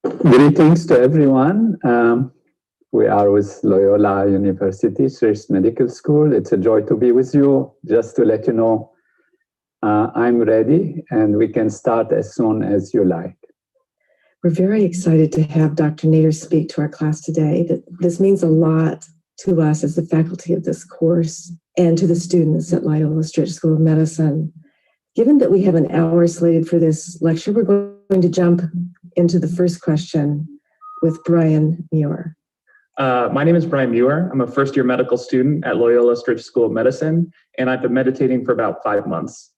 Greetings to everyone. We are with Loyola University, Stritch Medical School. It's a joy to be with you. Just to let you know, I'm ready and we can start as soon as you like. We're very excited to have Dr. Nader speak to our class today. This means a lot to us as the faculty of this course and to the students at Loyola Stritch School of Medicine. Given that we have an hour slated for this lecture, we're going to jump into the first question with Brian Muir. My name is Brian Muir. I'm a first-year medical student at Loyola Stritch School of Medicine, and I've been meditating for about 5 months.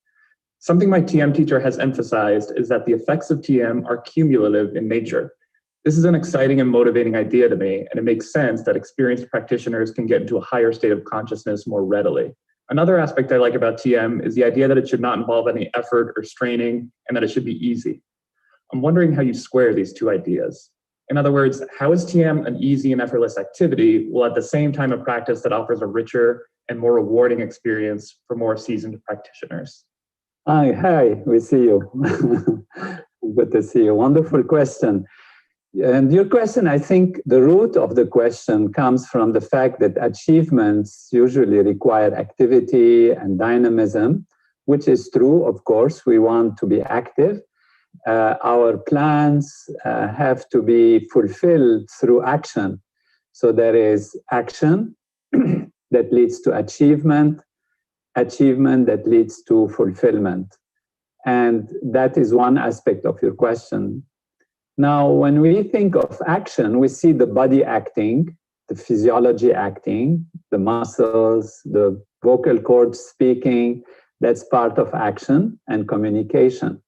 Something my TM teacher has emphasized is that the effects of TM are cumulative in nature. This is an exciting and motivating idea to me, and it makes sense that experienced practitioners can get into a higher state of consciousness more readily. Another aspect I like about TM is the idea that it should not involve any effort or straining, and that it should be easy. I'm wondering how you square these two ideas. In other words, how is TM an easy and effortless activity, while at the same time a practice that offers a richer and more rewarding experience for more seasoned practitioners? Hi, we see you. Good to see you. Wonderful question. And your question, I think the root of the question comes from the fact that achievements usually require activity and dynamism, which is true, of course. We want to be active. Our plans have to be fulfilled through action. So there is action that leads to achievement, achievement that leads to fulfillment. And that is one aspect of your question. Now, when we think of action, we see the body acting, the physiology acting, the muscles, the vocal cords speaking. That's part of action and communication.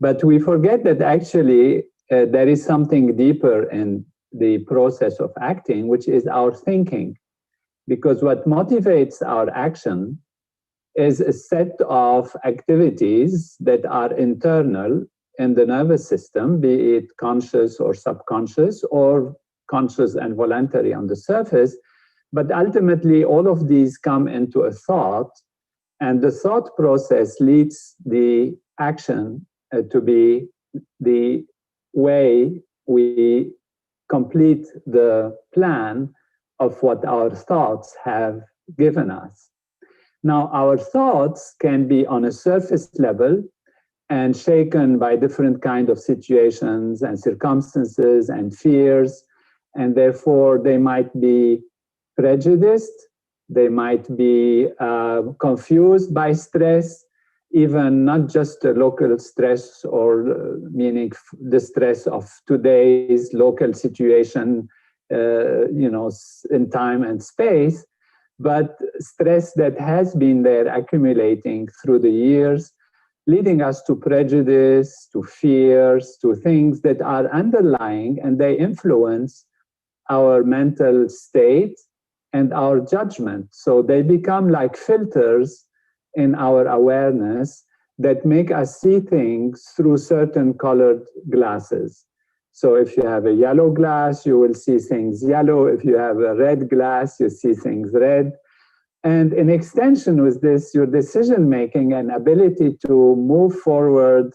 But we forget that actually there is something deeper in the process of acting, which is our thinking. Because what motivates our action is a set of activities that are internal in the nervous system, be it conscious or subconscious, or conscious and voluntary on the surface. But ultimately, all of these come into a thought, and the thought process leads the action to be the way we complete the plan of what our thoughts have given us. Now, our thoughts can be on a surface level and shaken by different kinds of situations and circumstances and fears, and therefore they might be prejudiced, they might be confused by stress, even not just a local stress or meaning the stress of today's local situation, in time and space, but stress that has been there accumulating through the years, leading us to prejudice, to fears, to things that are underlying, and they influence our mental state and our judgment. So they become like filters in our awareness that make us see things through certain colored glasses. So if you have a yellow glass, you will see things yellow. If you have a red glass, you see things red. And in extension with this, your decision-making and ability to move forward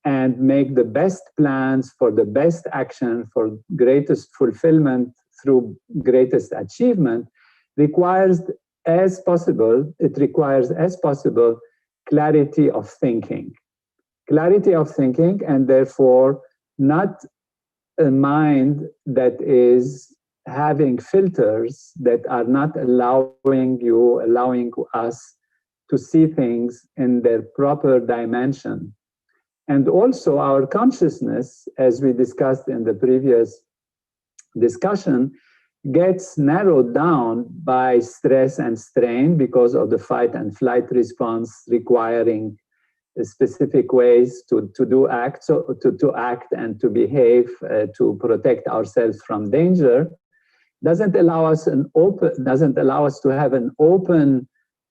and make the best plans for the best action, for greatest fulfillment through greatest achievement, requires as possible clarity of thinking. Clarity of thinking, and therefore not a mind that is having filters that are not allowing us to see things in their proper dimension. And also our consciousness, as we discussed in the previous discussion, gets narrowed down by stress and strain because of the fight and flight response requiring specific ways to act and to behave to protect ourselves from danger. Doesn't allow us to have an open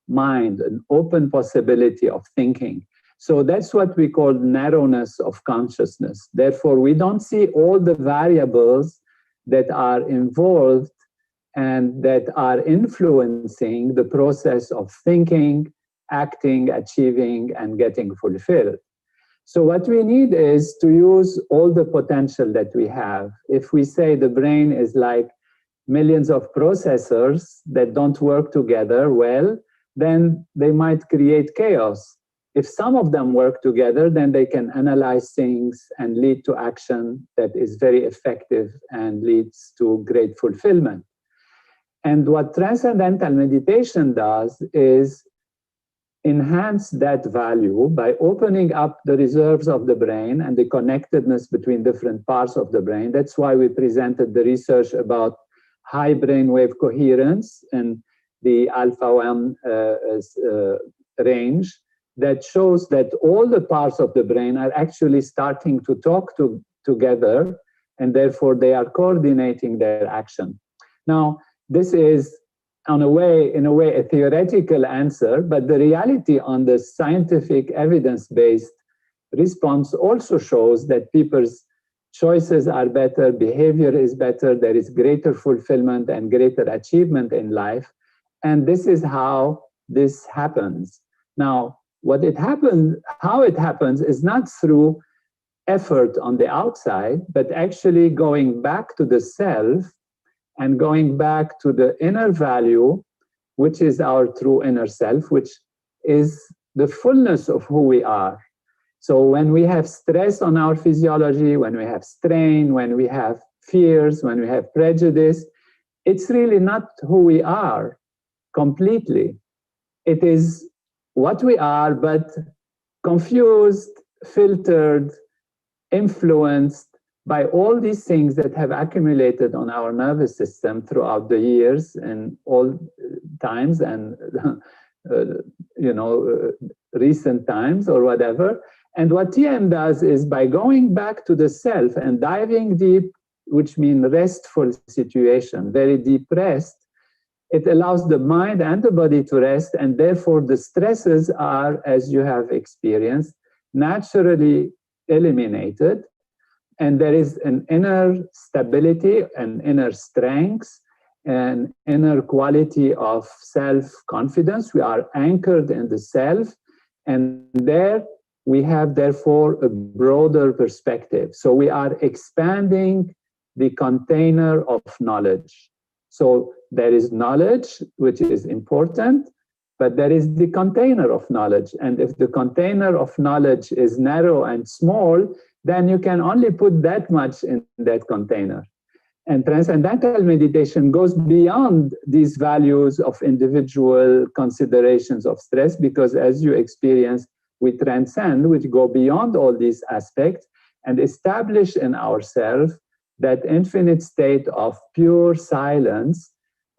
mind, an open possibility of thinking. So that's what we call narrowness of consciousness. Therefore, we don't see all the variables that are involved and that are influencing the process of thinking, acting, achieving, and getting fulfilled. So what we need is to use all the potential that we have. If we say the brain is like millions of processors that don't work together well, then they might create chaos. If some of them work together, then they can analyze things and lead to action that is very effective and leads to great fulfillment. And what transcendental meditation does is enhance that value by opening up the reserves of the brain and the connectedness between different parts of the brain. That's why we presented the research about high brainwave coherence and the alpha 1 range that shows that all the parts of the brain are actually starting to talk together, and therefore they are coordinating their action. Now, this is in a way, a theoretical answer, but the reality on the scientific evidence-based response also shows that people's choices are better, behavior is better, there is greater fulfillment and greater achievement in life. And this is how this happens. Now, how it happens is not through effort on the outside, but actually going back to the self and going back to the inner value, which is our true inner self, which is the fullness of who we are. So when we have stress on our physiology, when we have strain, when we have fears, when we have prejudice, it's really not who we are completely. It is what we are, but confused, filtered, influenced by all these things that have accumulated on our nervous system throughout the years and all times and recent times or whatever. And what TM does is by going back to the self and diving deep, which means restful situation, very deep rest, it allows the mind and the body to rest, and therefore the stresses are, as you have experienced, naturally eliminated. And there is an inner stability, an inner strength, an inner quality of self-confidence. We are anchored in the self, and there we have, therefore, a broader perspective. So we are expanding the container of knowledge. So there is knowledge, which is important, but there is the container of knowledge. And if the container of knowledge is narrow and small, then you can only put that much in that container. And transcendental meditation goes beyond these values of individual considerations of stress, because as you experience, we transcend, which go beyond all these aspects and establish in ourselves that infinite state of pure silence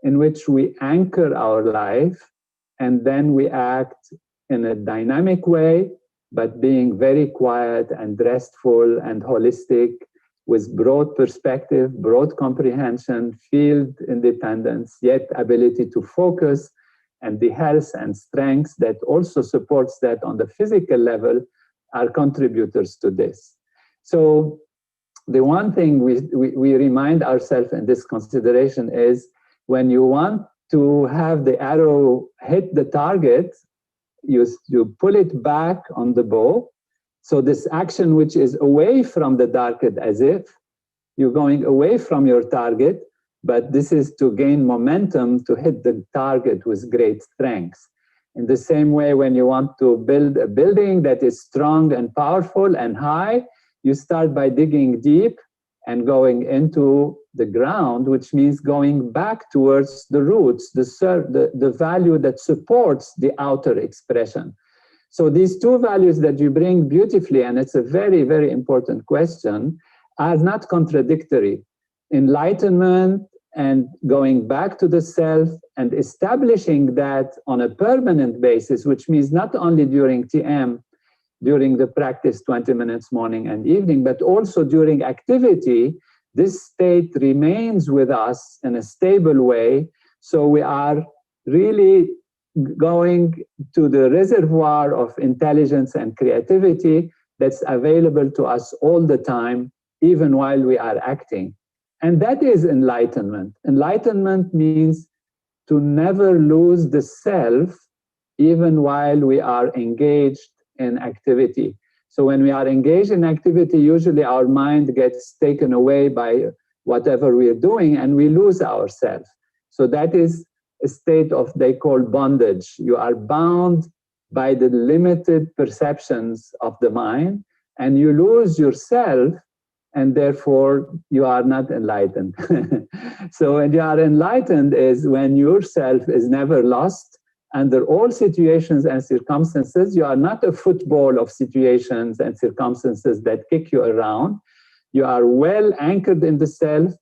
in which we anchor our life, and then we act in a dynamic way, but being very quiet and restful and holistic, with broad perspective, broad comprehension, field independence, yet ability to focus, and the health and strength that also supports that on the physical level are contributors to this. So the one thing we remind ourselves in this consideration is, when you want to have the arrow hit the target, you pull it back on the bow. So this action which is away from the target, as if you're going away from your target, but this is to gain momentum to hit the target with great strength. In the same way, when you want to build a building that is strong and powerful and high, you start by digging deep and going into the ground, which means going back towards the roots, the value that supports the outer expression. So these two values that you bring beautifully, and it's a very, very important question, are not contradictory. Enlightenment and going back to the self and establishing that on a permanent basis, which means not only during TM, during the practice 20 minutes morning and evening, but also during activity, this state remains with us in a stable way. So we are really going to the reservoir of intelligence and creativity that's available to us all the time, even while we are acting. And that is enlightenment. Enlightenment means to never lose the self, even while we are engaged in activity. So when we are engaged in activity, usually our mind gets taken away by whatever we are doing and we lose ourselves. So that is a state of, they call bondage. You are bound by the limited perceptions of the mind and you lose yourself, and therefore you are not enlightened. So when you are enlightened is when yourself is never lost under all situations and circumstances. You are not a football of situations and circumstances that kick you around. You are well anchored in the self,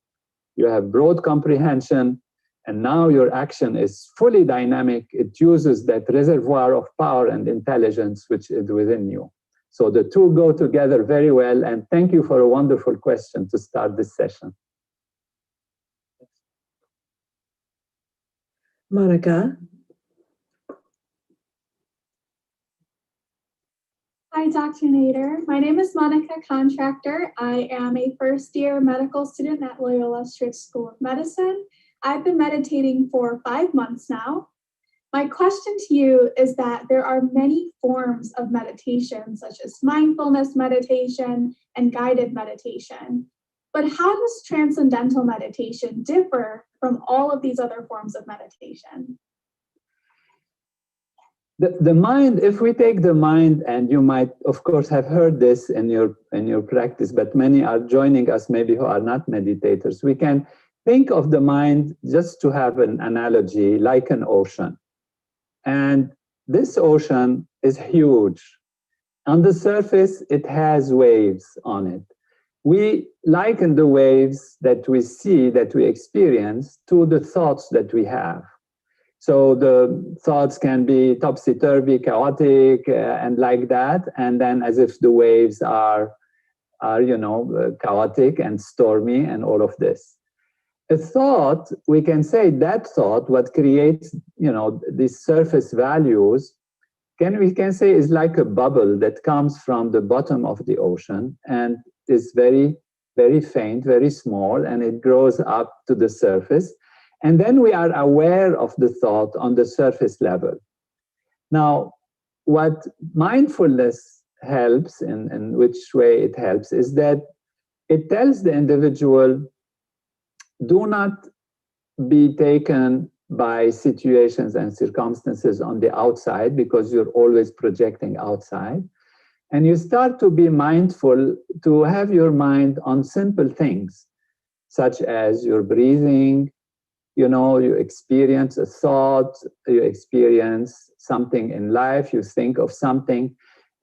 you have broad comprehension, and now your action is fully dynamic. It uses that reservoir of power and intelligence which is within you. So the two go together very well, and thank you for a wonderful question to start this session. Monica. Hi, Dr. Nader. My name is Monica Contractor. I am a first-year medical student at Loyola Stritch School of Medicine. I've been meditating for 5 months now. My question to you is that there are many forms of meditation, such as mindfulness meditation and guided meditation. But how does transcendental meditation differ from all of these other forms of meditation? The mind, if we take the mind, and you might, of course, have heard this in your practice, but many are joining us maybe who are not meditators. We can think of the mind, just to have an analogy, like an ocean. And this ocean is huge. On the surface, it has waves on it. We liken the waves that we see, that we experience, to the thoughts that we have. So the thoughts can be topsy-turvy, chaotic, and like that. And then as if the waves are chaotic and stormy and all of this. A thought, we can say that thought, what creates, these surface values, we can say is like a bubble that comes from the bottom of the ocean and is very, very faint, very small, and it grows up to the surface. And then we are aware of the thought on the surface level. Now, what mindfulness helps, in which way it helps, is that it tells the individual, do not be taken by situations and circumstances on the outside, because you're always projecting outside. And you start to be mindful, to have your mind on simple things, such as your breathing. You experience a thought, you experience something in life, you think of something.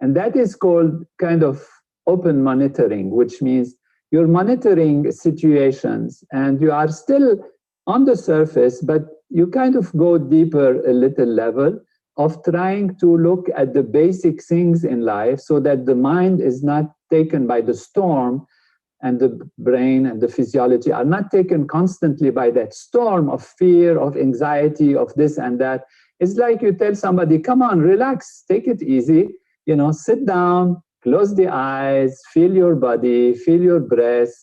And that is called kind of open monitoring, which means you're monitoring situations and you are still on the surface, but you kind of go deeper a little level of trying to look at the basic things in life so that the mind is not taken by the storm, and the brain and the physiology are not taken constantly by that storm of fear, of anxiety, of this and that. It's like you tell somebody, come on, relax, take it easy, sit down, close the eyes, feel your body, feel your breath,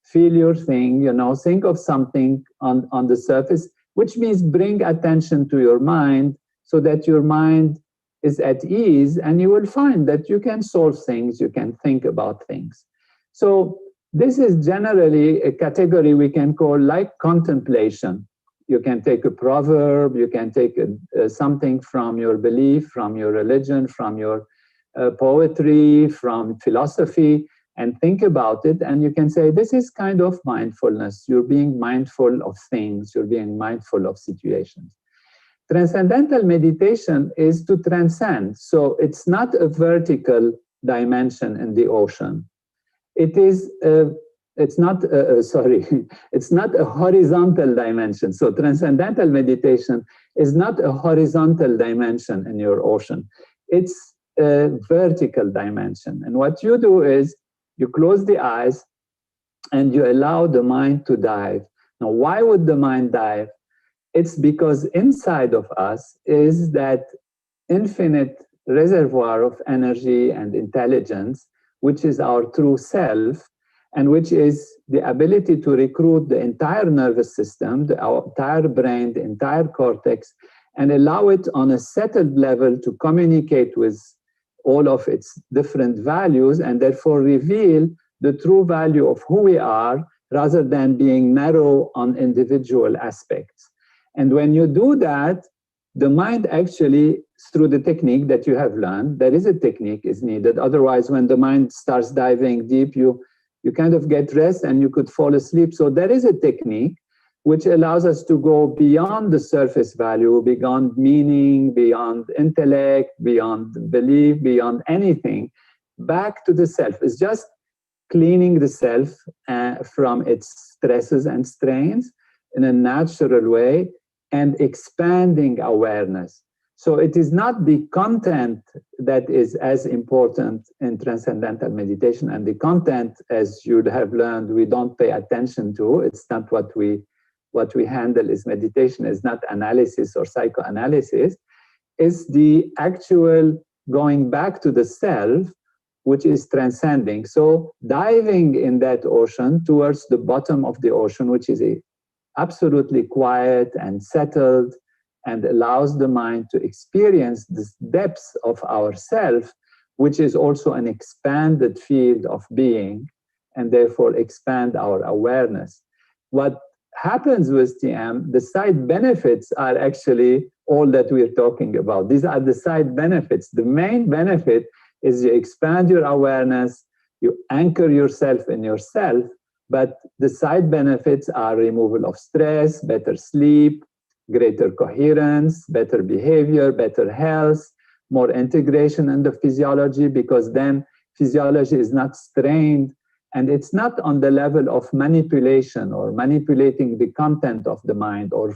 feel your thing, think of something on the surface, which means bring attention to your mind so that your mind is at ease, and you will find that you can solve things, you can think about things. So this is generally a category we can call like contemplation. You can take a proverb, you can take something from your belief, from your religion, from your poetry, from philosophy, and think about it. And you can say, this is kind of mindfulness. You're being mindful of things, you're being mindful of situations. Transcendental meditation is to transcend. So it's not a vertical dimension in the ocean. It's not a horizontal dimension. So transcendental meditation is not a horizontal dimension in your ocean. It's a vertical dimension. And what you do is you close the eyes and you allow the mind to dive. Now, why would the mind dive? It's because inside of us is that infinite reservoir of energy and intelligence, which is our true self, and which is the ability to recruit the entire nervous system, our entire brain, the entire cortex, and allow it on a settled level to communicate with all of its different values and therefore reveal the true value of who we are rather than being narrow on individual aspects. And when you do that, the mind actually, through the technique that you have learned, there is a technique is needed. Otherwise, when the mind starts diving deep, you kind of get rest and you could fall asleep. So there is a technique which allows us to go beyond the surface value, beyond meaning, beyond intellect, beyond belief, beyond anything, back to the self. It's just cleaning the self from its stresses and strains in a natural way and expanding awareness. So it is not the content that is as important in transcendental meditation, and the content, as you'd have learned, we don't pay attention to. It's not what we handle is meditation, is not analysis or psychoanalysis. It's the actual going back to the self, which is transcending. So diving in that ocean towards the bottom of the ocean, which is absolutely quiet and settled, and allows the mind to experience the depths of ourself, which is also an expanded field of being, and therefore expand our awareness. What happens with TM, the side benefits are actually all that we're talking about. These are the side benefits. The main benefit is you expand your awareness, you anchor yourself in yourself, but the side benefits are removal of stress, better sleep, greater coherence, better behavior, better health, more integration in the physiology, because then physiology is not strained and it's not on the level of manipulation or manipulating the content of the mind or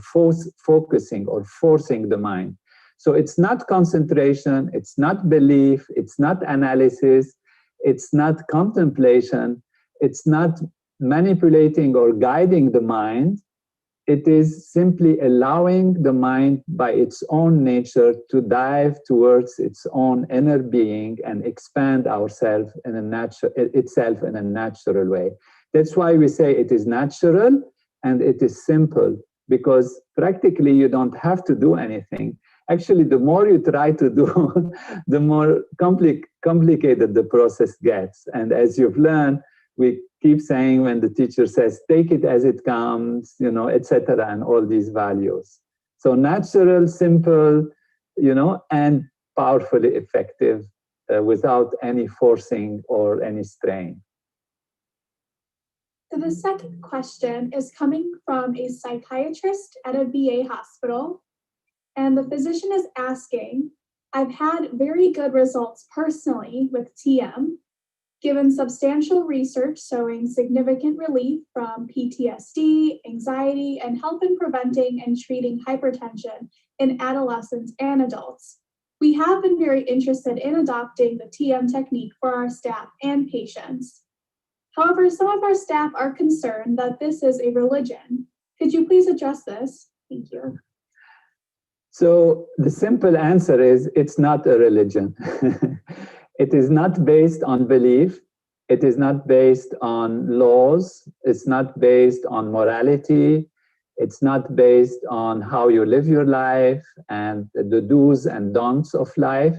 focusing or forcing the mind. So it's not concentration, it's not belief, it's not analysis, it's not contemplation, it's not manipulating or guiding the mind. It is simply allowing the mind by its own nature to dive towards its own inner being and expand itself in a natural way. That's why we say it is natural and it is simple, because practically you don't have to do anything. Actually, the more you try to do, the more complicated the process gets. And as you've learned, we keep saying when the teacher says, take it as it comes, etc., and all these values. So natural, simple, and powerfully effective without any forcing or any strain. So the second question is coming from a psychiatrist at a VA hospital. And the physician is asking, I've had very good results personally with TM, given substantial research showing significant relief from PTSD, anxiety, and help in preventing and treating hypertension in adolescents and adults. We have been very interested in adopting the TM technique for our staff and patients. However, some of our staff are concerned that this is a religion. Could you please address this? Thank you. So the simple answer is it's not a religion. It is not based on belief. It is not based on laws. It's not based on morality. It's not based on how you live your life and the do's and don'ts of life.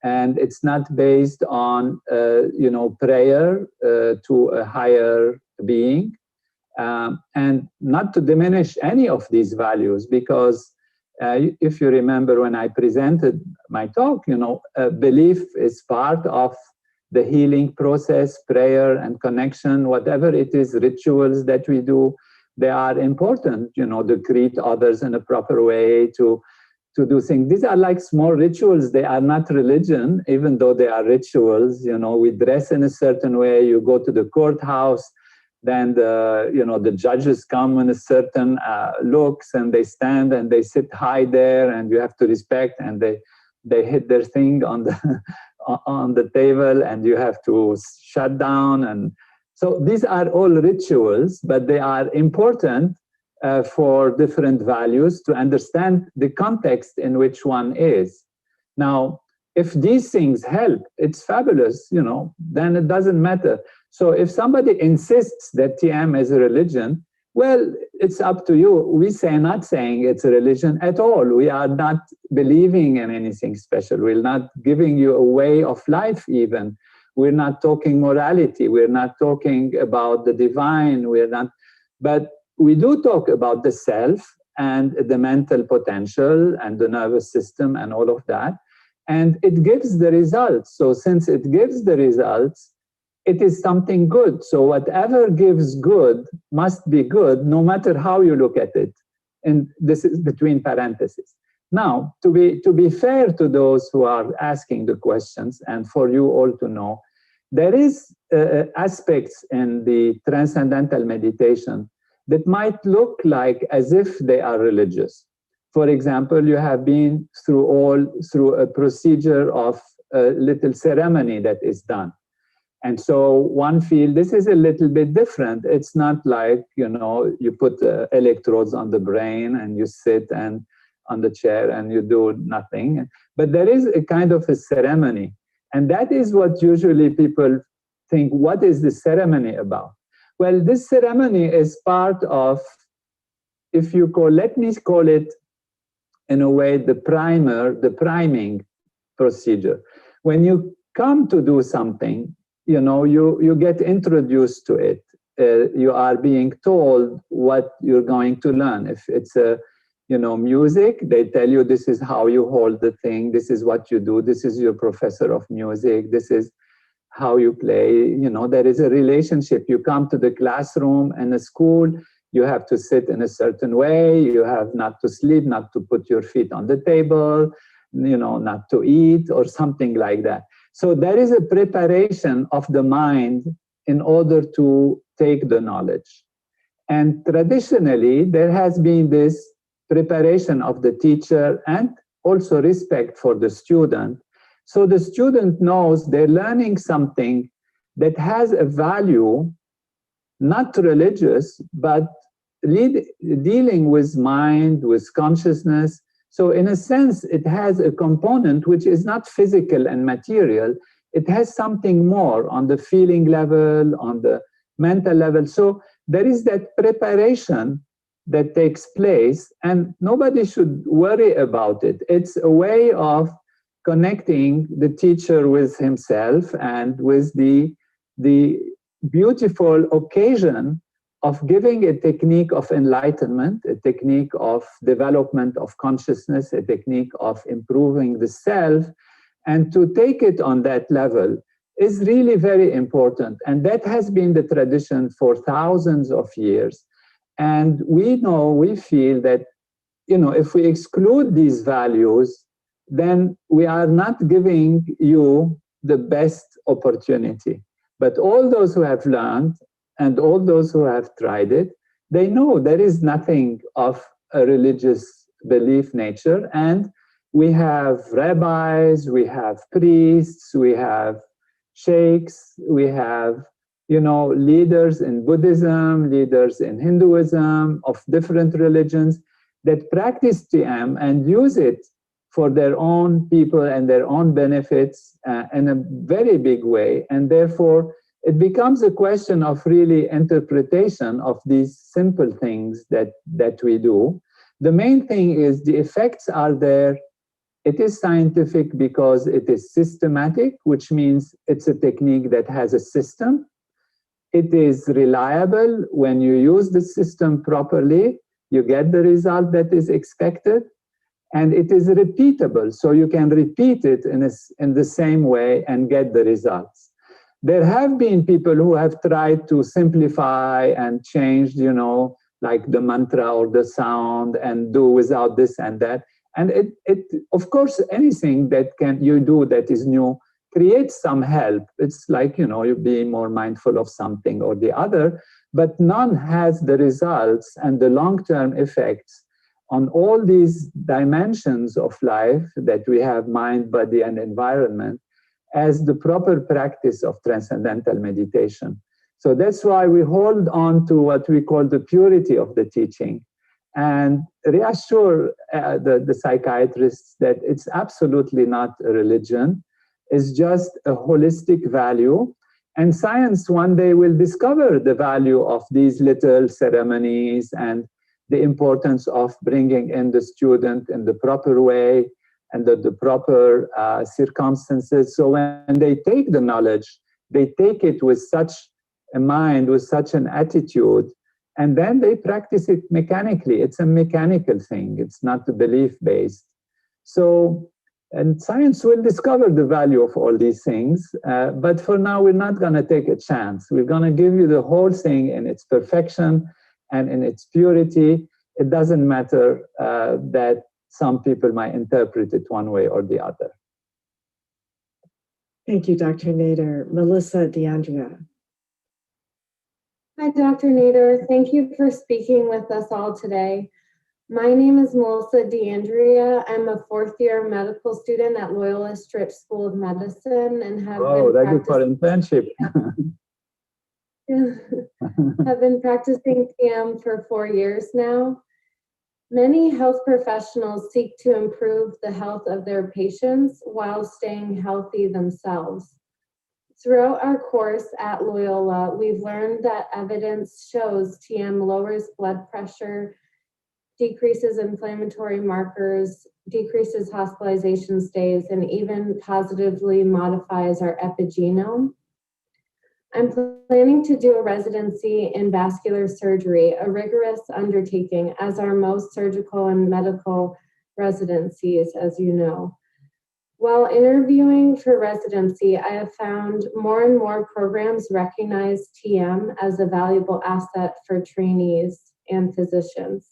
And it's not based on, prayer to a higher being. And not to diminish any of these values, because if you remember when I presented my talk, belief is part of the healing process, prayer and connection, whatever it is, rituals that we do, they are important, to greet others in a proper way, to do things. These are like small rituals. They are not religion, even though they are rituals. We dress in a certain way. You go to the courthouse, then the judges come in a certain looks, and they stand and they sit high there, and you have to respect, and they hit their thing on the table, and you have to shut down. And so these are all rituals, but they are important for different values to understand the context in which one is. Now, if these things help, it's fabulous, then it doesn't matter. So if somebody insists that TM is a religion, Well, it's up to you. Not saying it's a religion at all. We are not believing in anything special. We're not giving you a way of life even. We're not talking morality. We're not talking about the divine. But we do talk about the self and the mental potential and the nervous system and all of that. And it gives the results. So since it gives the results, it is something good. So whatever gives good must be good, no matter how you look at it. And this is between parentheses. Now, to be fair to those who are asking the questions, and for you all to know, there is aspects in the transcendental meditation that might look like as if they are religious. For example, you have been through a procedure of a little ceremony that is done. And so one feels this is a little bit different. It's not like, you put electrodes on the brain and you sit and on the chair and you do nothing. But there is a kind of a ceremony. And that is what usually people think, what is the ceremony about? Well, this ceremony is part of, let me call it in a way, the priming procedure. When you come to do something, you get introduced to it. You are being told what you're going to learn. If it's music, they tell you this is how you hold the thing, this is what you do, this is your professor of music, this is how you play. There is a relationship. You come to the classroom and the school, you have to sit in a certain way, you have not to sleep, not to put your feet on the table, not to eat or something like that. So there is a preparation of the mind in order to take the knowledge. And traditionally, there has been this preparation of the teacher and also respect for the student. So the student knows they're learning something that has a value, not religious, but dealing with mind, with consciousness. So in a sense, it has a component which is not physical and material. It has something more on the feeling level, on the mental level. So there is that preparation that takes place, and nobody should worry about it. It's a way of connecting the teacher with himself and with the beautiful occasion of giving a technique of enlightenment, a technique of development of consciousness, a technique of improving the self, and to take it on that level is really very important. And that has been the tradition for thousands of years. And we feel that, if we exclude these values, then we are not giving you the best opportunity. But all those who have learned and all those who have tried it, they know there is nothing of a religious belief nature. And we have rabbis, we have priests, we have sheikhs, we have, leaders in Buddhism, leaders in Hinduism, of different religions that practice TM and use it for their own people and their own benefits in a very big way. And therefore, it becomes a question of really interpretation of these simple things that we do. The main thing is the effects are there. It is scientific because it is systematic, which means it's a technique that has a system. It is reliable. When you use the system properly, you get the result that is expected. And it is repeatable, so you can repeat it in the same way and get the results. There have been people who have tried to simplify and change, like the mantra or the sound and do without this and that. And it of course, anything that you do that is new creates some help. It's like, you be more mindful of something or the other, but none has the results and the long-term effects on all these dimensions of life that we have, mind, body, and environment, as the proper practice of transcendental meditation. So that's why we hold on to what we call the purity of the teaching and reassure the psychiatrists that it's absolutely not a religion. It's just a holistic value. And science one day will discover the value of these little ceremonies and the importance of bringing in the student in the proper way, under the proper circumstances. So when they take the knowledge, they take it with such a mind, with such an attitude, and then they practice it mechanically. It's a mechanical thing. It's not belief-based. So, and science will discover the value of all these things. But for now, we're not going to take a chance. We're going to give you the whole thing in its perfection and in its purity. It doesn't matter that some people might interpret it one way or the other. Thank you, Dr. Nader. Melissa DeAndrea. Hi, Dr. Nader. Thank you for speaking with us all today. My name is Melissa DeAndrea. I'm a fourth-year medical student at Loyola Stritch School of Medicine and have been practicing have been practicing TM for 4 years now. Many health professionals seek to improve the health of their patients while staying healthy themselves. Throughout our course at Loyola, we've learned that evidence shows TM lowers blood pressure, decreases inflammatory markers, decreases hospitalization stays, and even positively modifies our epigenome. I'm planning to do a residency in vascular surgery, a rigorous undertaking, as are most surgical and medical residencies, as you know. While interviewing for residency, I have found more and more programs recognize TM as a valuable asset for trainees and physicians.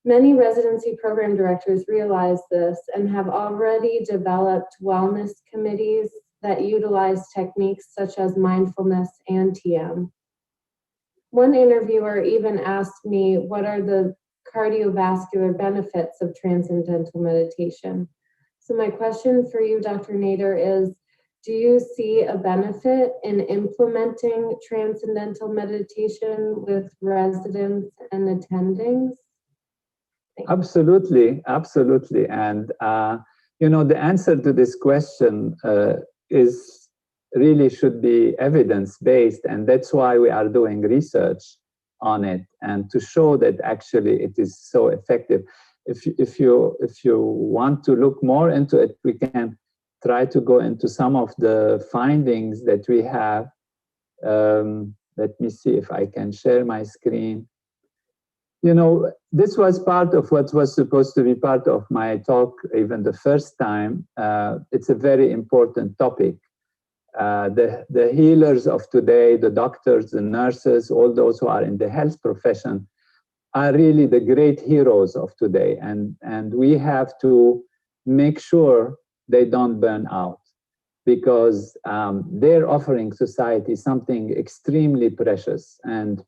Many residency program directors realize this and have already developed wellness committees that utilize techniques such as mindfulness and TM. One interviewer even asked me, what are the cardiovascular benefits of transcendental meditation? So my question for you, Dr. Nader, is, do you see a benefit in implementing transcendental meditation with residents and attendings? Absolutely, absolutely. And, the answer to this question is really should be evidence-based, and that's why we are doing research on it, and to show that actually it is so effective. If you want to look more into it, we can try to go into some of the findings that we have. Let me see if I can share my screen. This was part of what was supposed to be part of my talk even the first time. It's a very important topic. The healers of today, the doctors, the nurses, all those who are in the health profession are really the great heroes of today. And we have to make sure they don't burn out, because they're offering society something extremely precious. And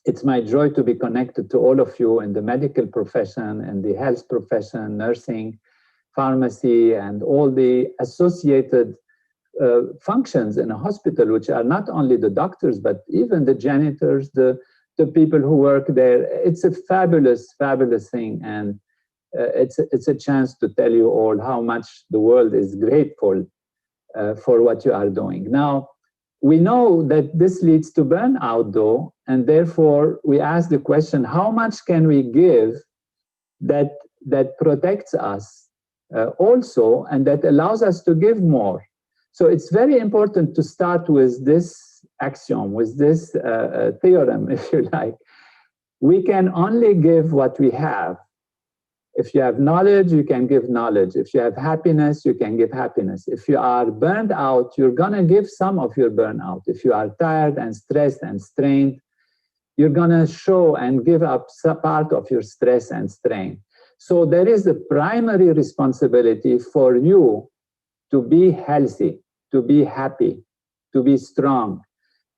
it's my joy to be connected to all of you in the medical profession and the health profession, nursing, pharmacy, and all the associated functions in a hospital, which are not only the doctors, but even the janitors, the people who work there. It's a fabulous, fabulous thing. And it's a chance to tell you all how much the world is grateful for what you are doing. Now, we know that this leads to burnout, though, and therefore we ask the question, how much can we give that protects us also, and that allows us to give more? So it's very important to start with this axiom, with this theorem, if you like. We can only give what we have. If you have knowledge, you can give knowledge. If you have happiness, you can give happiness. If you are burned out, you're going to give some of your burnout. If you are tired and stressed and strained, you're going to show and give up some part of your stress and strain. So there is a primary responsibility for you to be healthy, to be happy, to be strong,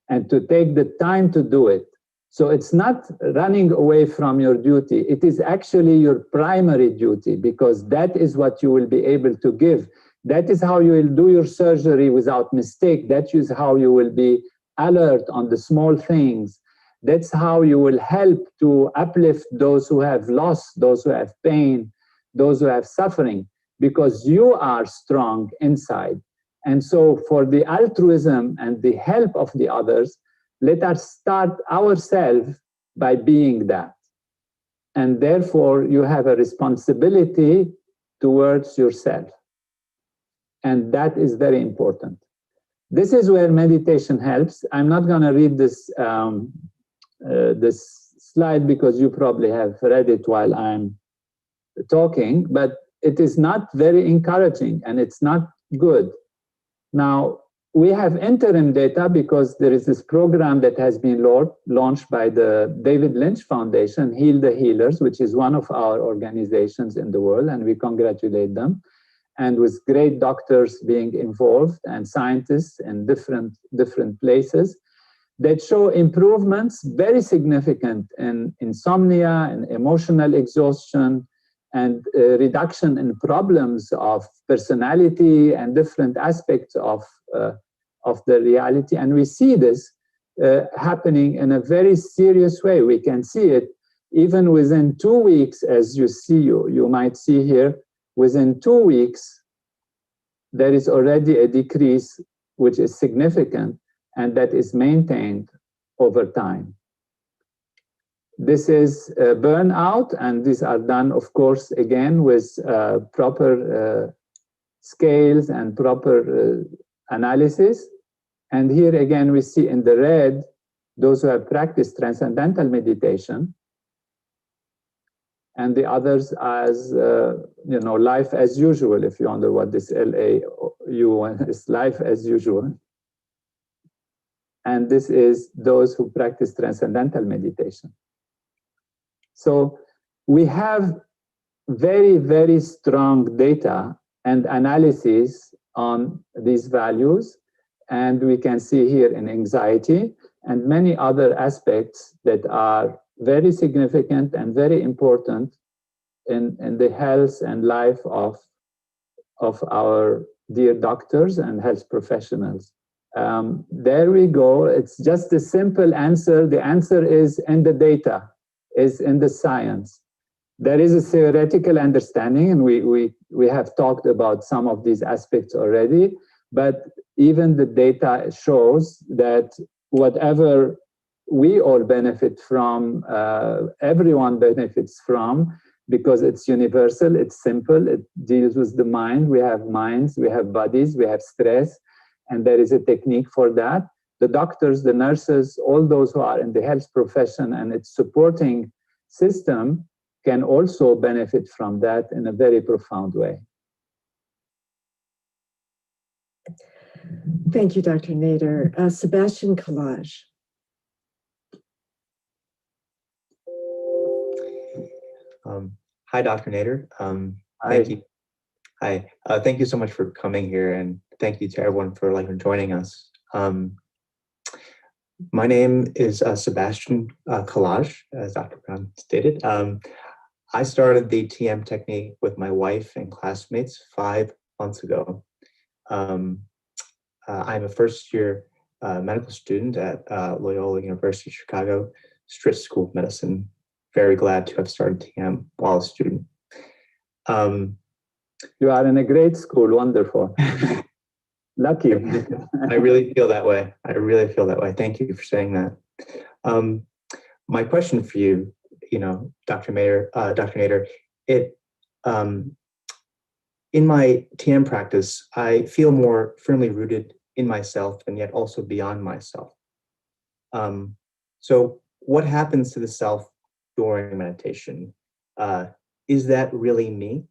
and to take the time to do it. So it's not running away from your duty. It is actually your primary duty, because that is what you will be able to give. That is how you will do your surgery without mistake. That is how you will be alert on the small things. That's how you will help to uplift those who have loss, those who have pain, those who have suffering, because you are strong inside. And so for the altruism and the help of the others, let us start ourselves by being that. And therefore, you have a responsibility towards yourself. And that is very important. This is where meditation helps. I'm not going to read this, this slide because you probably have read it while I'm talking, but it is not very encouraging and it's not good. Now, we have interim data because there is this program that has been launched by the David Lynch Foundation, Heal the Healers, which is one of our organizations in the world, and we congratulate them. And with great doctors being involved and scientists in different places that show improvements very significant in insomnia and emotional exhaustion and reduction in problems of personality and different aspects of the reality. And we see this happening in a very serious way. We can see it even within 2 weeks, as you might see here. Within 2 weeks, there is already a decrease, which is significant, and that is maintained over time. This is burnout, and these are done, of course, again, with proper scales and proper analysis. And here again, we see in the red, those who have practiced transcendental meditation, and the others as, life as usual, if you wonder what this LAU is, life as usual. And this is those who practice transcendental meditation. So we have very, very strong data and analysis on these values. And we can see here in anxiety and many other aspects that are very significant and very important in the health and life of our dear doctors and health professionals. There we go. It's just a simple answer. The answer is in the data, is in the science. There is a theoretical understanding, and we have talked about some of these aspects already, but even the data shows that whatever we all benefit from, everyone benefits from, because it's universal, it's simple, it deals with the mind. We have minds, we have bodies, we have stress, and there is a technique for that. The doctors, the nurses, all those who are in the health profession and its supporting system can also benefit from that in a very profound way. Thank you, Dr. Nader. Sebastian Collage. Hi, Dr. Nader. Hi. Thank you. Hi. Thank you so much for coming here, and thank you to everyone for joining us. My name is Sebastian Collage, as Dr. Brown stated. I started the TM technique with my wife and classmates 5 months ago. I'm a first-year medical student at Loyola University, Chicago, Stritch School of Medicine. Very glad to have started TM while a student. You are in a great school, wonderful. Lucky. I really feel that way. I really feel that way. Thank you for saying that. My question for you, Dr. Nader, in my TM practice, I feel more firmly rooted in myself and yet also beyond myself. So what happens to the self during meditation? Is that really me?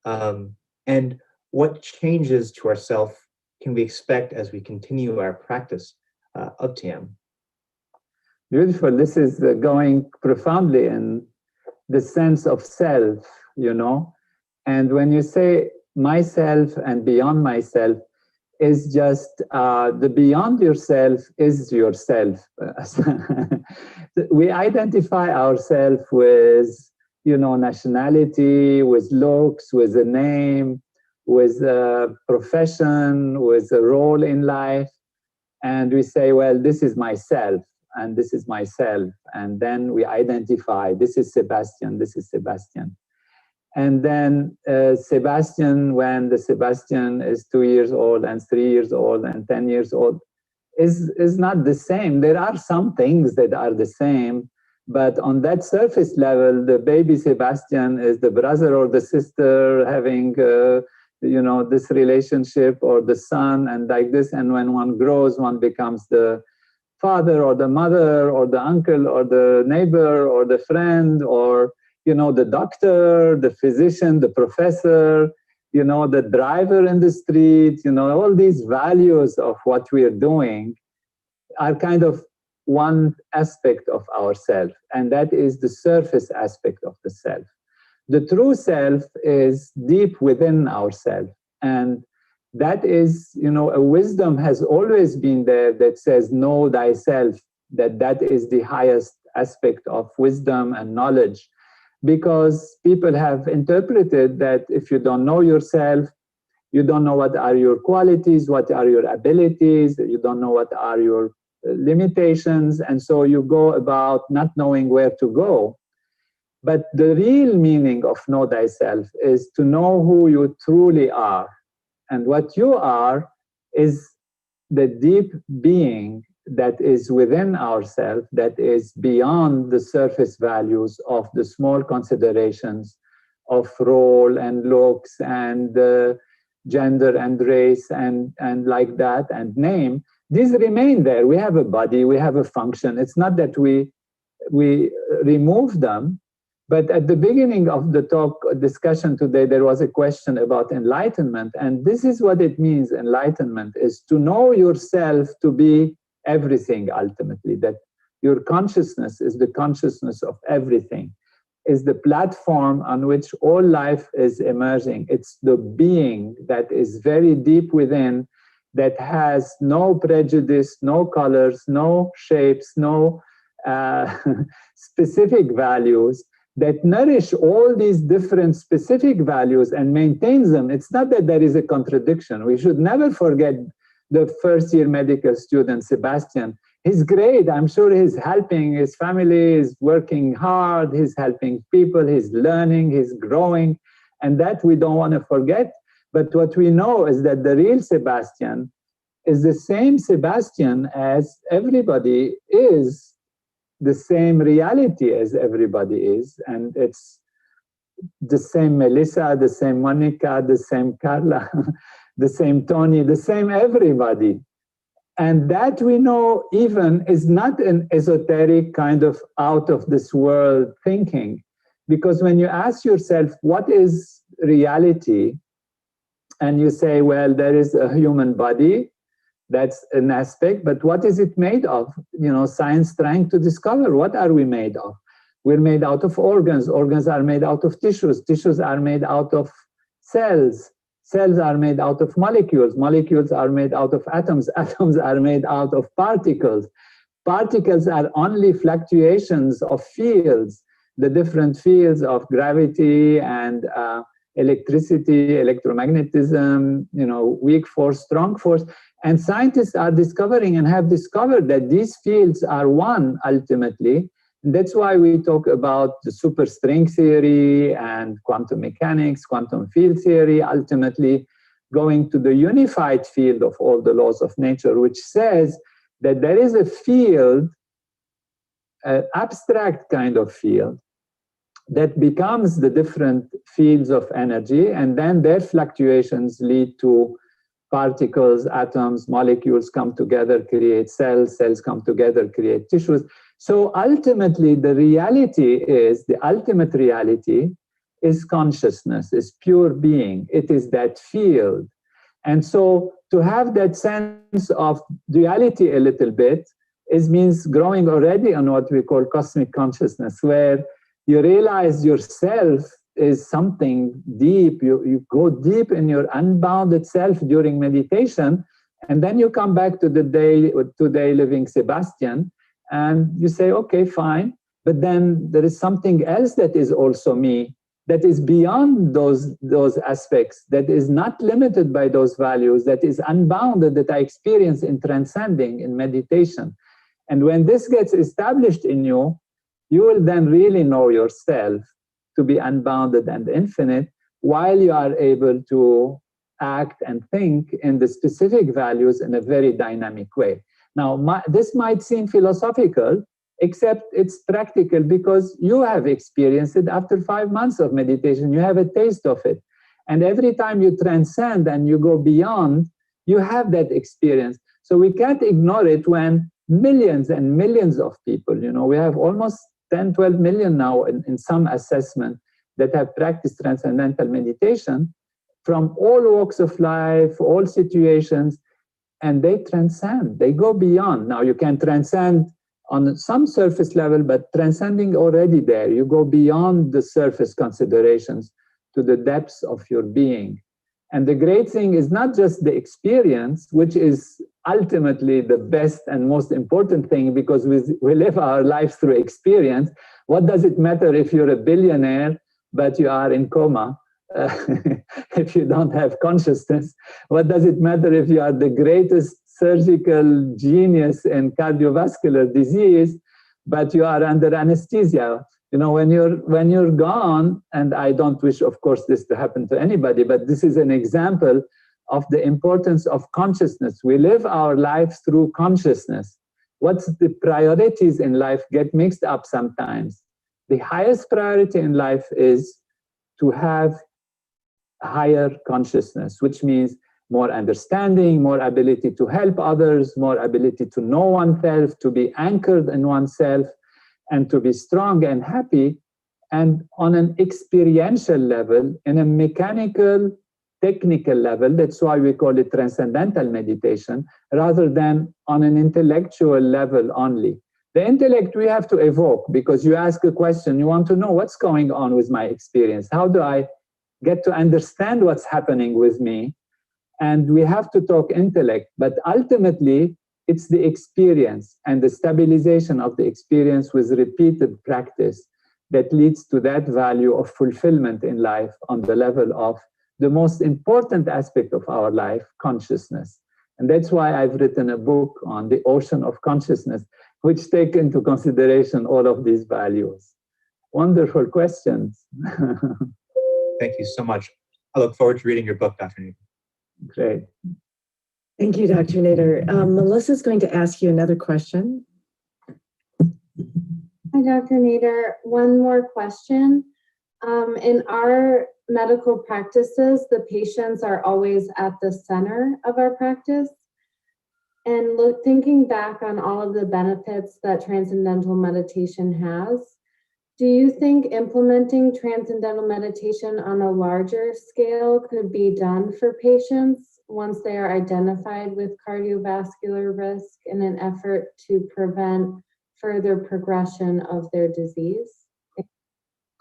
And what changes to ourself can we expect as we continue our practice of TM? Beautiful. This is going profoundly in the sense of self, And when you say myself and beyond myself, is just the beyond yourself is yourself. We identify ourselves with, nationality, with looks, with a name, with a profession, with a role in life. And we say, well, this is myself, and this is myself. And then we identify, this is Sebastian, this is Sebastian. And then Sebastian, when the Sebastian is 2 years old and 3 years old and 10 years old, is not the same. There are some things that are the same, but on that surface level, the baby Sebastian is the brother or the sister having this relationship, or the son, and like this. And when one grows, one becomes the father or the mother or the uncle or the neighbor or the friend, or the doctor, the physician, the professor, the driver in the street. All these values of what we are doing are kind of one aspect of ourself, and that is the surface aspect of the self. The true self is deep within ourselves, and that is, a wisdom has always been there that says, know thyself, that is the highest aspect of wisdom and knowledge, because people have interpreted that if you don't know yourself, you don't know what are your qualities, what are your abilities, you don't know what are your limitations, and so you go about not knowing where to go. But the real meaning of know thyself is to know who you truly are. And what you are is the deep being that is within ourselves, that is beyond the surface values of the small considerations of role and looks and gender and race and like that, and name. These remain there. We have a body, we have a function. It's not that we remove them. But at the beginning of the discussion today, there was a question about enlightenment. And this is what it means, enlightenment, is to know yourself to be everything ultimately, that your consciousness is the consciousness of everything, is the platform on which all life is emerging. It's the being that is very deep within, that has no prejudice, no colors, no shapes, no specific values, that nourish all these different specific values and maintains them. It's not that there is a contradiction. We should never forget the first-year medical student, Sebastian. He's great. I'm sure he's helping his family, is working hard, he's helping people, he's learning, he's growing, and that we don't want to forget. But what we know is that the real Sebastian is the same Sebastian as everybody is, the same reality as everybody is, and it's the same Melissa, the same Monica, the same Carla, the same Tony, the same everybody. And that we know even is not an esoteric kind of out of this world thinking, because when you ask yourself, what is reality? And you say, well, there is a human body, that's an aspect, but what is it made of? Science trying to discover, what are we made of? We're made out of organs. Organs are made out of tissues. Tissues are made out of cells. Cells are made out of molecules. Molecules are made out of atoms. Atoms are made out of particles. Particles are only fluctuations of fields, the different fields of gravity and electricity, electromagnetism, weak force, strong force. And scientists are discovering and have discovered that these fields are one ultimately. And that's why we talk about the superstring theory and quantum mechanics, quantum field theory, ultimately going to the unified field of all the laws of nature, which says that there is a field, an abstract kind of field, that becomes the different fields of energy, and then their fluctuations lead to particles, atoms, molecules come together, create cells, cells come together, create tissues. So ultimately, the ultimate reality is consciousness, is pure being. It is that field. And so to have that sense of duality a little bit means growing already on what we call cosmic consciousness, where you realize yourself is something deep. You go deep in your unbounded self during meditation, and then you come back to the today living Sebastian, and you say, okay, fine, but then there is something else that is also me, that is beyond those aspects, that is not limited by those values, that is unbounded, that I experience in transcending, in meditation. And when this gets established in you, you will then really know yourself. to be unbounded and infinite, while you are able to act and think in the specific values in a very dynamic way. Now, this might seem philosophical, except it's practical because you have experienced it after 5 months of meditation. You have a taste of it. And every time you transcend and you go beyond, you have that experience. So we can't ignore it when millions and millions of people, we have almost 10, 12 million now in some assessment that have practiced transcendental meditation from all walks of life, all situations, and they transcend, they go beyond. Now you can transcend on some surface level, but transcending already there, you go beyond the surface considerations to the depths of your being. And the great thing is not just the experience, which is ultimately the best and most important thing, because we live our lives through experience. What does it matter if you're a billionaire, but you are in coma? If you don't have consciousness? What does it matter if you are the greatest surgical genius in cardiovascular disease, but you are under anesthesia? When you're gone, and I don't wish, of course, this to happen to anybody, but this is an example of the importance of consciousness. We live our lives through consciousness. What's the priorities in life get mixed up sometimes. The highest priority in life is to have higher consciousness, which means more understanding, more ability to help others, more ability to know oneself, to be anchored in oneself, and to be strong and happy. And on an experiential level, in a mechanical, technical level, that's why we call it transcendental meditation, rather than on an intellectual level only. The intellect we have to evoke, because you ask a question, you want to know what's going on with my experience. How do I get to understand what's happening with me? And we have to talk intellect, but ultimately it's the experience and the stabilization of the experience with repeated practice that leads to that value of fulfillment in life on the level of the most important aspect of our life, consciousness. And that's why I've written a book on the ocean of consciousness, which take into consideration all of these values. Wonderful questions. Thank you so much. I look forward to reading your book, Dr. Nader. Great. Thank you, Dr. Nader. Melissa's going to ask you another question. Hi, Dr. Nader. One more question. In our medical practices, the patients are always at the center of our practice. And thinking back on all of the benefits that transcendental meditation has, do you think implementing transcendental meditation on a larger scale could be done for patients once they are identified with cardiovascular risk in an effort to prevent further progression of their disease?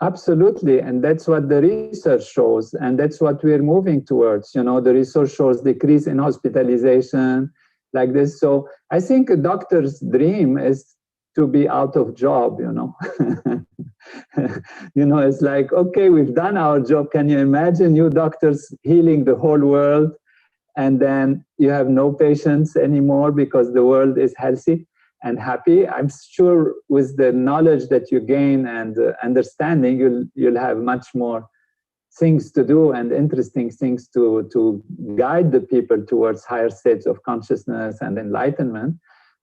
Absolutely, and that's what the research shows, and that's what we're moving towards. The research shows decrease in hospitalization like this. So I think a doctor's dream is to be out of job, It's like, okay, we've done our job. Can you imagine you doctors healing the whole world, and then you have no patients anymore because the world is healthy and happy? I'm sure with the knowledge that you gain and understanding, you'll have much more things to do and interesting things to guide the people towards higher states of consciousness and enlightenment.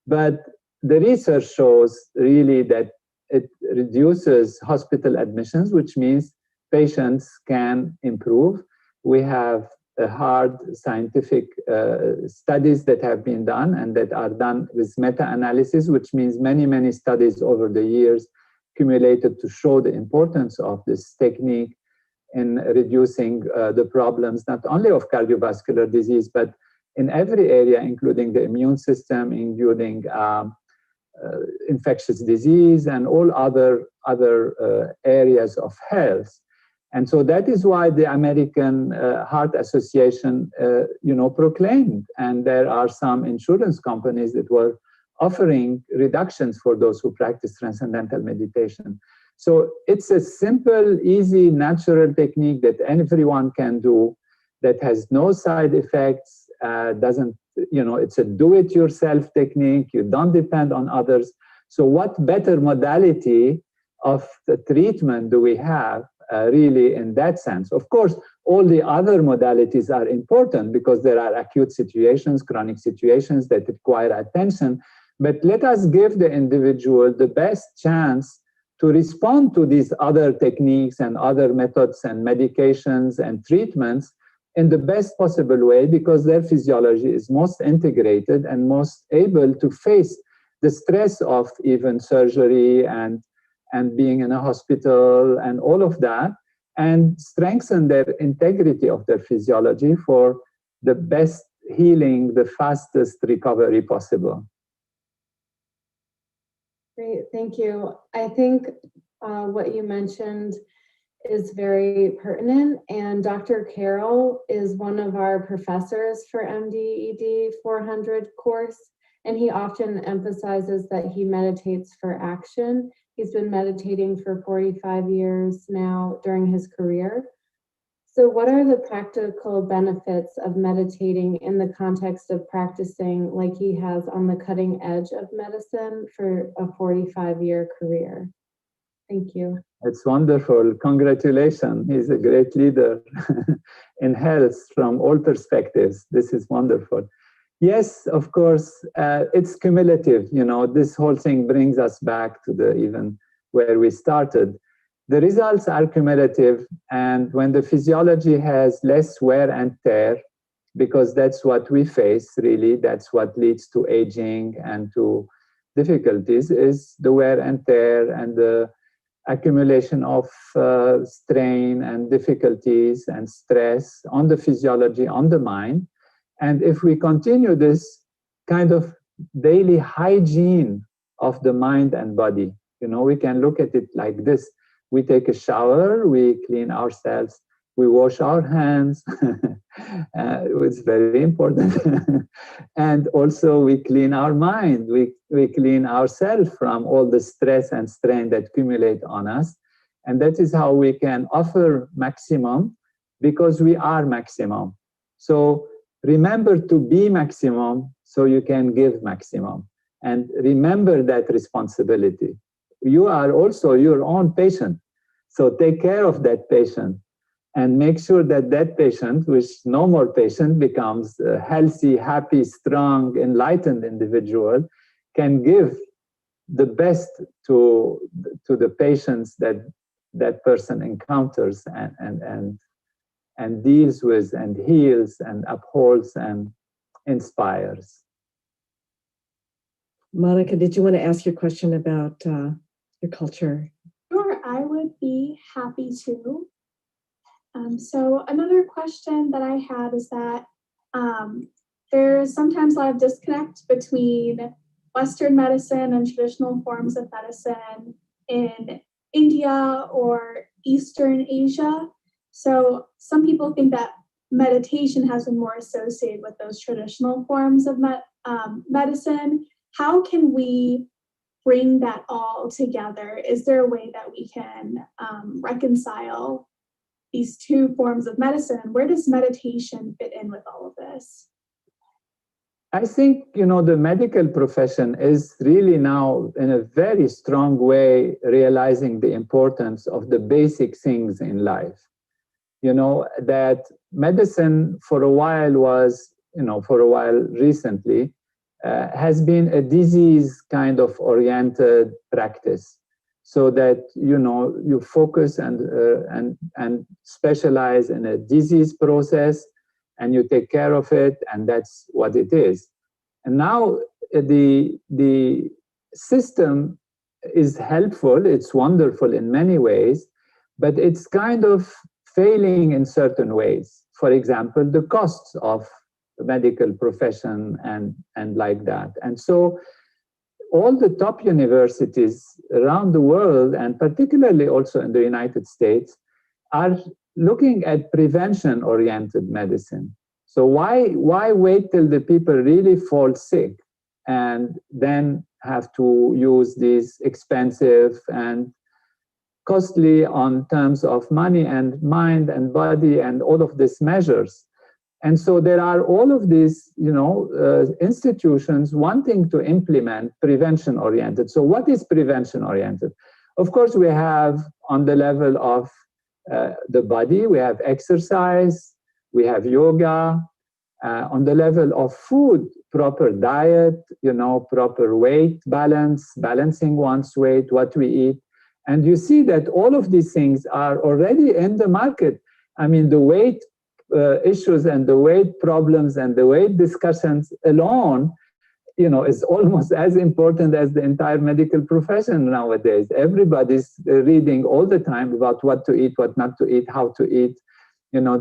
But the research shows really that it reduces hospital admissions, which means patients can improve. We have hard scientific studies that have been done and that are done with meta-analysis, which means many, many studies over the years accumulated to show the importance of this technique in reducing the problems, not only of cardiovascular disease, but in every area, including the immune system, including infectious disease and all other areas of health. And so that is why the American Heart Association, proclaimed, and there are some insurance companies that were offering reductions for those who practice transcendental meditation. So it's a simple, easy, natural technique that everyone can do, that has no side effects, it's a do-it-yourself technique. You don't depend on others. So what better modality of the treatment do we have? really in that sense. Of course, all the other modalities are important because there are acute situations, chronic situations that require attention. But let us give the individual the best chance to respond to these other techniques and other methods and medications and treatments in the best possible way, because their physiology is most integrated and most able to face the stress of even surgery and being in a hospital and all of that, and strengthen their integrity of their physiology for the best healing, the fastest recovery possible. Great, thank you. I think what you mentioned is very pertinent, and Dr. Carroll is one of our professors for MD-ED 400 course, and he often emphasizes that he meditates for action. He's been meditating for 45 years now during his career. So what are the practical benefits of meditating in the context of practicing like he has on the cutting edge of medicine for a 45-year career? Thank you. It's wonderful. Congratulations. He's a great leader in health from all perspectives. This is wonderful. Yes, of course, it's cumulative. You know, this whole thing brings us back to the even where we started. The results are cumulative, and when the physiology has less wear and tear, because that's what we face, really, that's what leads to aging and to difficulties, is the wear and tear and the accumulation of strain and difficulties and stress on the physiology, on the mind. And if we continue this kind of daily hygiene of the mind and body, you know, we can look at it like this. We take a shower, we clean ourselves, we wash our hands. It's very important. And also we clean our mind. We clean ourselves from all the stress and strain that accumulate on us. And that is how we can offer maximum, because we are maximum. So remember to be maximum so you can give maximum. And remember that responsibility. You are also your own patient. So take care of that patient and make sure that that patient, which no more patient, becomes a healthy, happy, strong, enlightened individual, can give the best to the patients that that person encounters and deals with and heals and upholds and inspires. Monica, did you want to ask your question about your culture? Sure, I would be happy to. So another question that I had is that there's sometimes a lot of disconnect between Western medicine and traditional forms of medicine in India or Eastern Asia. So some people think that meditation has been more associated with those traditional forms of medicine. How can we bring that all together? Is there a way that we can reconcile these two forms of medicine? Where does meditation fit in with all of this? I think, you know, the medical profession is really now in a very strong way realizing the importance of the basic things in life. You know, that medicine for a while was, you know, for a while recently, has been a disease kind of oriented practice, so that, you know, you focus and specialize in a disease process and you take care of it, and that's what it is. And now the system is helpful, it's wonderful in many ways, but it's kind of failing in certain ways. For example, the costs of the medical profession and like that. And so all the top universities around the world, and particularly also in the United States, are looking at prevention-oriented medicine. So why wait till the people really fall sick and then have to use these expensive and costly on terms of money and mind and body and all of these measures? And so there are all of these, you know, institutions wanting to implement prevention-oriented. So what is prevention-oriented? Of course, we have on the level of the body, we have exercise, we have yoga. On the level of food, proper diet, proper weight balance, balancing one's weight, what we eat. And you see that all of these things are already in the market. I mean, the weight issues and the weight problems and the weight discussions alone, is almost as important as the entire medical profession nowadays. Everybody's reading all the time about what to eat, what not to eat, how to eat.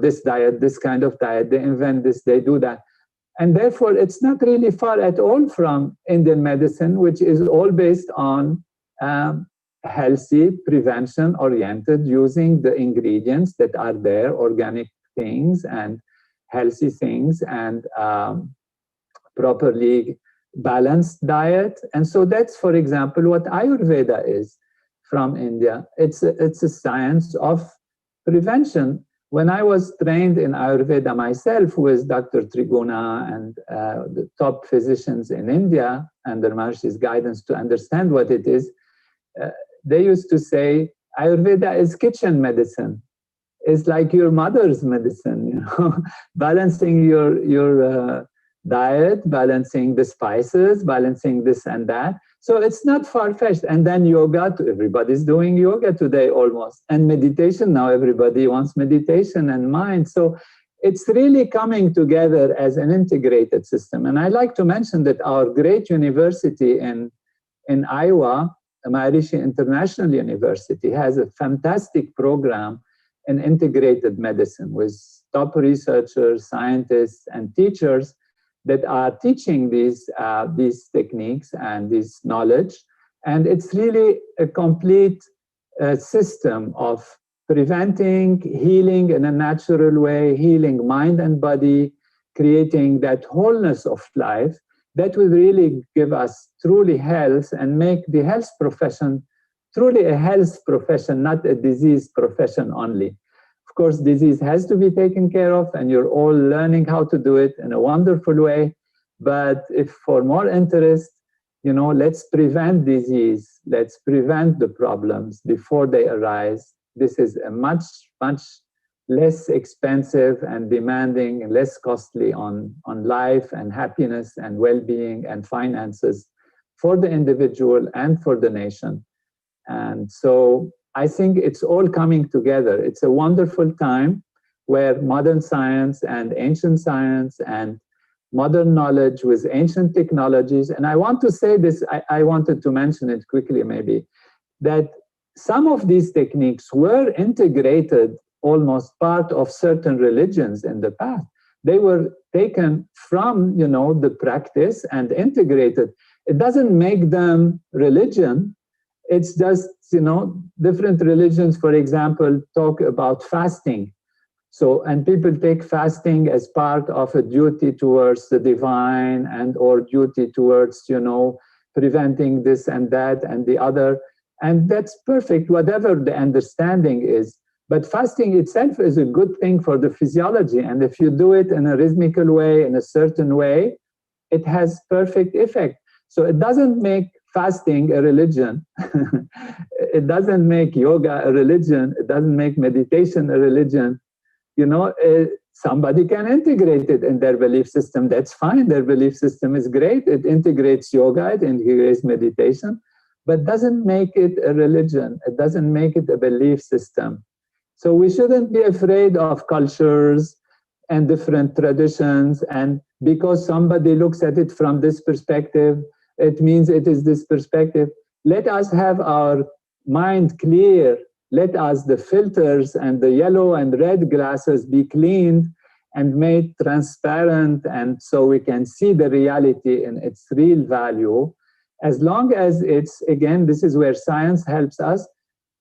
This diet, this kind of diet, they invent this, they do that. And therefore, it's not really far at all from Indian medicine, which is all based on healthy, prevention-oriented, using the ingredients that are there, organic things and healthy things, and properly balanced diet. And so that's, for example, what Ayurveda is from India. It's a science of prevention. When I was trained in Ayurveda myself with Dr. Triguna and the top physicians in India, under Maharshi's guidance to understand what it is, they used to say, Ayurveda is kitchen medicine. It's like your mother's medicine, balancing your diet, balancing the spices, balancing this and that. So it's not far-fetched. And then yoga, everybody's doing yoga today almost. And meditation, now everybody wants meditation and mind. So it's really coming together as an integrated system. And I like to mention that our great university in Iowa, Maharishi International University, has a fantastic program in integrated medicine with top researchers, scientists, and teachers that are teaching these techniques and this knowledge. And it's really a complete system of preventing, healing in a natural way, healing mind and body, creating that wholeness of life that will really give us truly health and make the health profession truly a health profession, not a disease profession only. Of course, disease has to be taken care of, and you're all learning how to do it in a wonderful way. But if for more interest, let's prevent disease, let's prevent the problems before they arise. This is a much, much less expensive and demanding and less costly on life and happiness and well-being and finances for the individual and for the nation. And so I think it's all coming together. It's a wonderful time where modern science and ancient science and modern knowledge with ancient technologies, and I want to say this, I wanted to mention it quickly maybe, that some of these techniques were integrated, almost part of certain religions in the past. They were taken from, the practice and integrated. It doesn't make them religion. It's just, different religions, for example, talk about fasting. So, and people take fasting as part of a duty towards the divine and or duty towards, preventing this and that and the other. And that's perfect, whatever the understanding is. But fasting itself is a good thing for the physiology. And if you do it in a rhythmical way, in a certain way, it has perfect effect. So it doesn't make fasting a religion. It doesn't make yoga a religion. It doesn't make meditation a religion. Somebody can integrate it in their belief system. That's fine. Their belief system is great. It integrates yoga, it integrates meditation, but doesn't make it a religion. It doesn't make it a belief system. So we shouldn't be afraid of cultures and different traditions. And because somebody looks at it from this perspective, it means it is this perspective. Let us have our mind clear. Let us, the filters and the yellow and red glasses, be cleaned and made transparent, and so we can see the reality in its real value. As long as it's, again, this is where science helps us,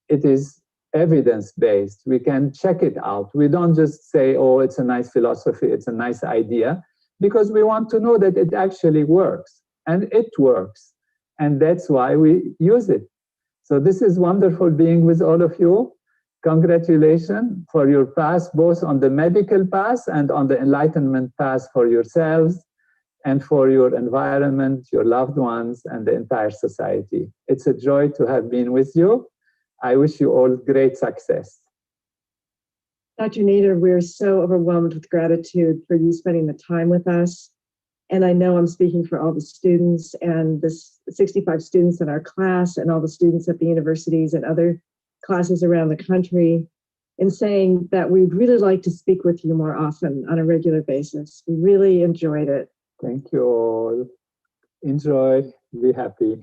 it is evidence-based. We can check it out. We don't just say, oh, it's a nice philosophy, it's a nice idea, because we want to know that it actually works. And it works. And that's why we use it. So this is wonderful being with all of you. Congratulations for your path, both on the medical path and on the enlightenment path for yourselves and for your environment, your loved ones, and the entire society. It's a joy to have been with you. I wish you all great success. Dr. Nader, we're so overwhelmed with gratitude for you spending the time with us. And I know I'm speaking for all the students and the 65 students in our class and all the students at the universities and other classes around the country in saying that we'd really like to speak with you more often on a regular basis. We really enjoyed it. Thank you all. Enjoy. Be happy.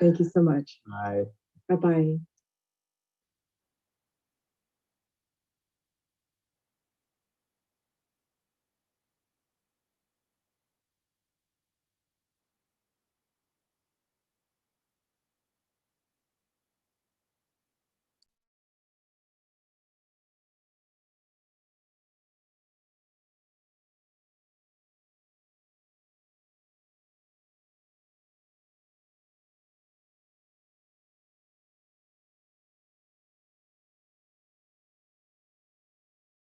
Thank you so much. Bye. Bye-bye.